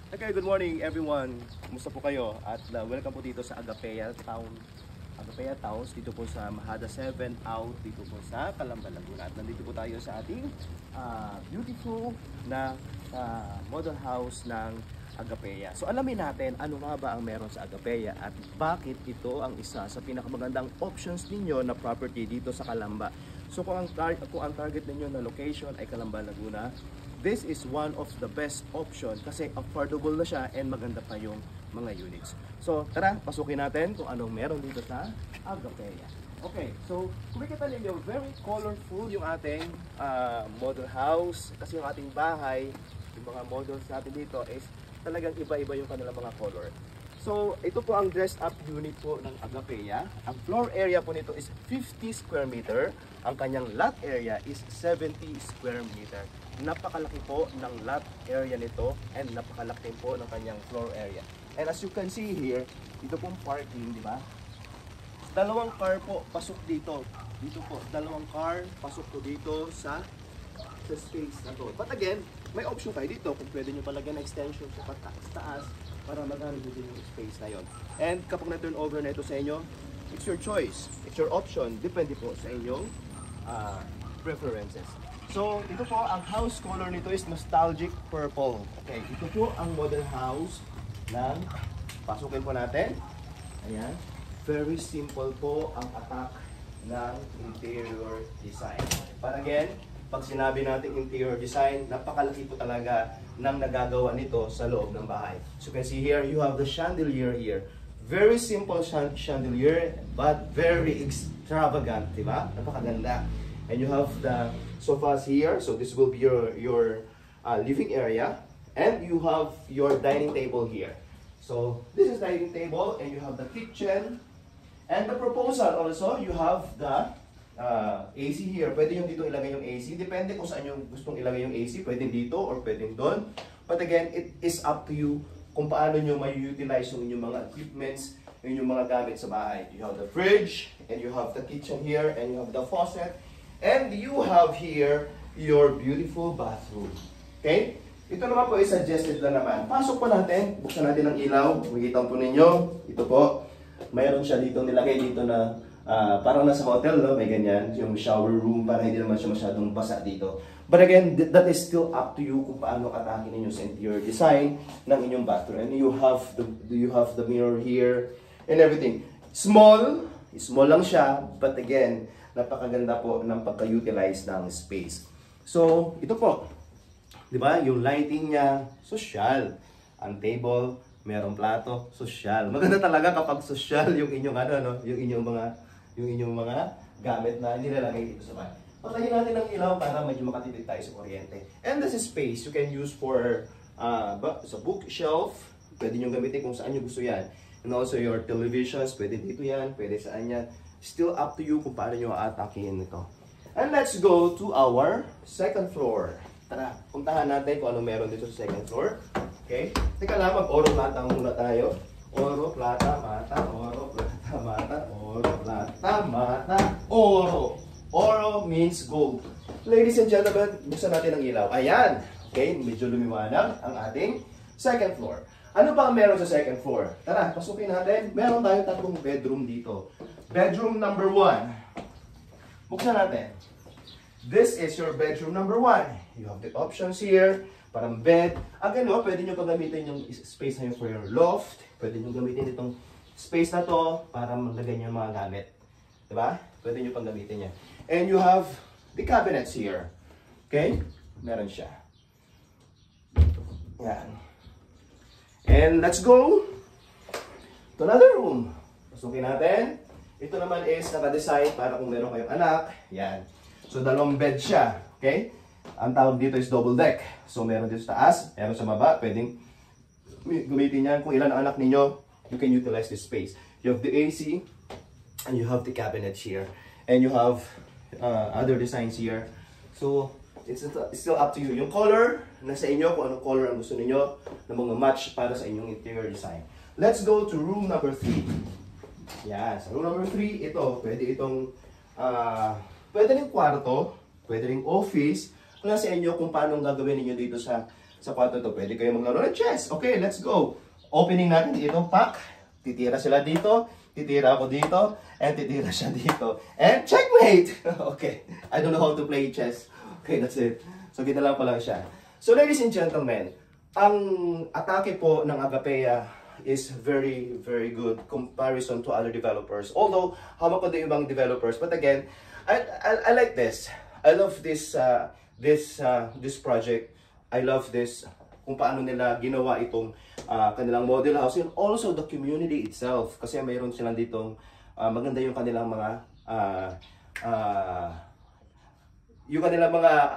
Okay, good morning everyone. Kumusta po kayo? At welcome po dito sa Agapea Town. Agapea Towns dito po sa Mahada 7 out dito po sa Calamba, Laguna. At nandito po tayo sa ating beautiful na model house ng Agapea. So alamin natin ano nga ba ang meron sa Agapea at bakit ito ang isa sa pinakamagandang options ninyo na property dito sa Calamba. So kung ang target ninyo na location ay Calamba, Laguna, this is one of the best option kasi affordable na siya and maganda pa yung mga units. So tara, pasukin natin kung anong meron dito sa Agapea. Okay, so kung makikita ninyo, very colorful yung ating model house kasi yung ating bahay, yung mga models natin dito is talagang iba-iba yung kanilang mga color. So ito po ang dressed up unit po ng Agapea. Ang floor area po nito is 50 square meter. Ang kanyang lot area is 70 square meter. Napakalaki po ng lot area nito and napakalaki po ng kanyang floor area. And as you can see here, ito pong parking, di ba? Dalawang car po pasok dito. Dito po, dalawang car pasok po dito sa space na to. But again, may option kayo dito kung pwede nyo palagyan na extension sa pataas-taas para magamit din yung space na yon. And kapag na-turn over na ito sa inyo, it's your choice. It's your option. Depende po sa inyong preferences. So, ito po, ang house color nito is nostalgic purple. Okay, ito po ang model house ng, pasukin po natin. Ayan. Very simple po ang attack ng interior design. But again, pag sinabi natin interior design, napakalaki po talaga ng nagagawa nito sa loob ng bahay. So you can see here, you have the chandelier here. Very simple chandelier, but very extravagant, di ba? Napakaganda. And you have the sofas here, so this will be your living area. And you have your dining table here. So this is dining table, and you have the kitchen. And the proposal also, you have the AC here. Pwede yung dito ilagay yung AC. Depende kung saan yung gustong ilagay yung AC. Pwede dito or pwede doon. But again, it is up to you kung paano nyo may-utilize yung inyong mga equipments, yung inyong mga gamit sa bahay. You have the fridge, and you have the kitchen here, and you have the faucet. And you have here your beautiful bathroom. Okay? Ito naman po ay suggested na naman. Pasok po natin. Buksan natin ang ilaw. Makikita po ninyo. Ito po. Mayroon siya dito nilagay dito na parang nasa hotel, no? May ganyan. Yung shower room para hindi naman siya masyadong basa dito. But again, that is still up to you kung paano atakin ninyo sa interior design ng inyong bathroom. And you have the mirror here and everything. Small lang siya, but again, napakaganda po ng pagka-utilize ng space. So, ito po. 'Di ba? Yung lighting niya, social. Ang table, merong plato, social. Maganda talaga kapag social yung inyong yung inyong mga gamit na nilalagay dito sa bahay. Patayin natin ang ilaw para medyo makatipid tayo sa kuryente. And this is space you can use for sa bookshelf. Pwede nyo gamitin kung saan nyo gusto yan. And also your televisions, pwede dito yan, pwede saan yan. Still up to you kung paano nyo atakin ito. And let's go to our second floor. Tara, puntahan natin kung ano meron dito sa second floor. Okay? Teka lang, mag-oro plata muna tayo. Oro, plata, mata, oro, plata, mata, oro, plata, mata, oro. Oro means gold. Ladies and gentlemen, buksan natin ang ilaw. Ayan! Okay, medyo lumiwanag ang ating second floor. Ano ba ang meron sa second floor? Tara, pasukin natin. Meron tayong tatlong bedroom dito. Bedroom number 1. Buksan natin. This is your bedroom number 1. You have the options here. Parang bed. Again, pwede nyo paggamitin yung space na yun for your loft. Pwede nyo gamitin itong space na to para maglagay nyo yung mga gamit. Diba? Pwede nyo paggamitin yan. And you have the cabinets here. Okay? Meron siya. Yan. And let's go to another room. Pasukin natin. Ito naman is naka-design para kung meron kayong anak. Yan. So, dalawang bed siya. Okay? Ang tawag dito is double deck. So, meron dito sa taas, meron sa baba. Pwedeng gamitin yan. Kung ilan ang anak ninyo, you can utilize this space. You have the AC, and you have the cabinets here. And you have other designs here. So, it's still up to you. Yung color, nasa inyo kung anong color ang gusto ninyo na mga match para sa inyong interior design. Let's go to room number 3. Yan. Sa room number 3, ito, pwede itong, pwede rin kwarto, pwede rin office. Nasa inyo kung paano gagawin niyo dito sa Sa kwarto to, pwede kayo maglaro ng chess. Okay, let's go. Opening natin itong pack. Titira sila dito, titira ako dito, and titira siya dito. And checkmate! Okay, I don't know how to play chess. Okay, that's it. So, ginala ko lang siya. So, ladies and gentlemen, ang atake po ng Agapea is very, very good comparison to other developers. Although, hama ko din ibang developers. But again, I like this. I love this this project. I love this kung paano nila ginawa itong kanilang model house and also the community itself. Kasi mayroon silang ditong maganda yung kanilang mga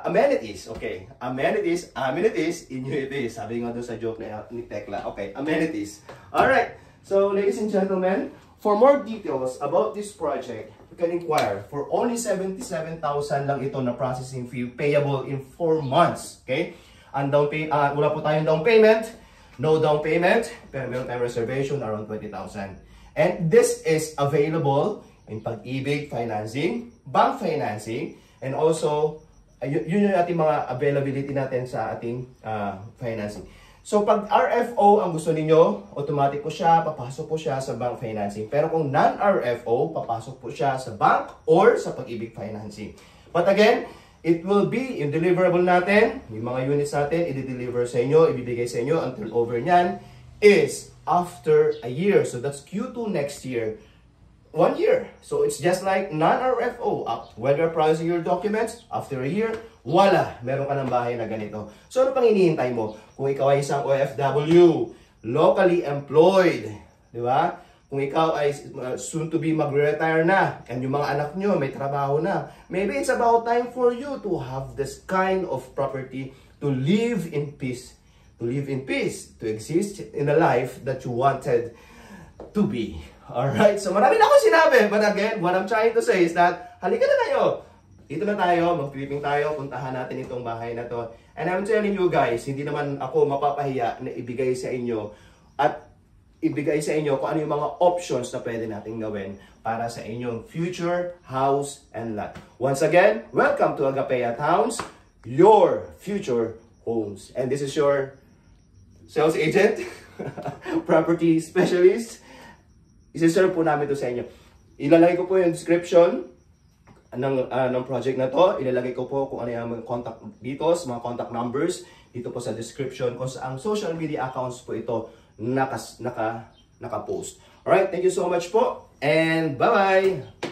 amenities. Okay, amenities, inyo it is. Sabi nga doon sa joke ni Tekla. Okay, amenities. Alright, so ladies and gentlemen, for more details about this project, you can inquire. For only 77,000 lang ito na processing fee payable in 4 months. Okay, wala po tayong down payment, no down payment, pero meron tayong reservation around 20,000. And this is available in Pag-ibig financing, bank financing, and also, yun yung ating mga availability natin sa ating financing. So, pag RFO ang gusto ninyo, automatic po siya, papasok po siya sa bank financing. Pero kung non-RFO, papasok po siya sa bank or sa Pag-ibig financing. But again, it will be in deliverable natin. Yung mga units natin, i-deliver sa inyo, ibibigay sa inyo. Ang turnover niyan is after a year. So, that's Q2 next year. 1 year. So it's just like non-RFO. Whether processing your documents, after a year, wala. Meron ka ng bahay na ganito. So ano pang hinihintay mo? Kung ikaw ay isang OFW, locally employed, di ba? Kung ikaw ay soon to be magre-retire na, and yung mga anak nyo may trabaho na, maybe it's about time for you to have this kind of property to live in peace. To live in peace. To exist in a life that you wanted to be. Alright, so marami na akong sinabi. But again, what I'm trying to say is that, halika na kayo. Dito na tayo, mag-tripping tayo, puntahan natin itong bahay na to. And I'm telling you guys, hindi naman ako mapapahiya na ibigay sa inyo at ibigay sa inyo kung ano yung mga options na pwede nating gawin para sa inyong future house and lot. Once again, welcome to Agapea Towns, your future homes. And this is your sales agent, property specialist. Isi-serve po namin ito sa inyo. Ilalagay ko po yung description ng project na to. Ilalagay ko po kung ano yung contact details, mga contact numbers dito po sa description kung sa ang social media accounts po ito naka-post. Alright, thank you so much po and bye-bye!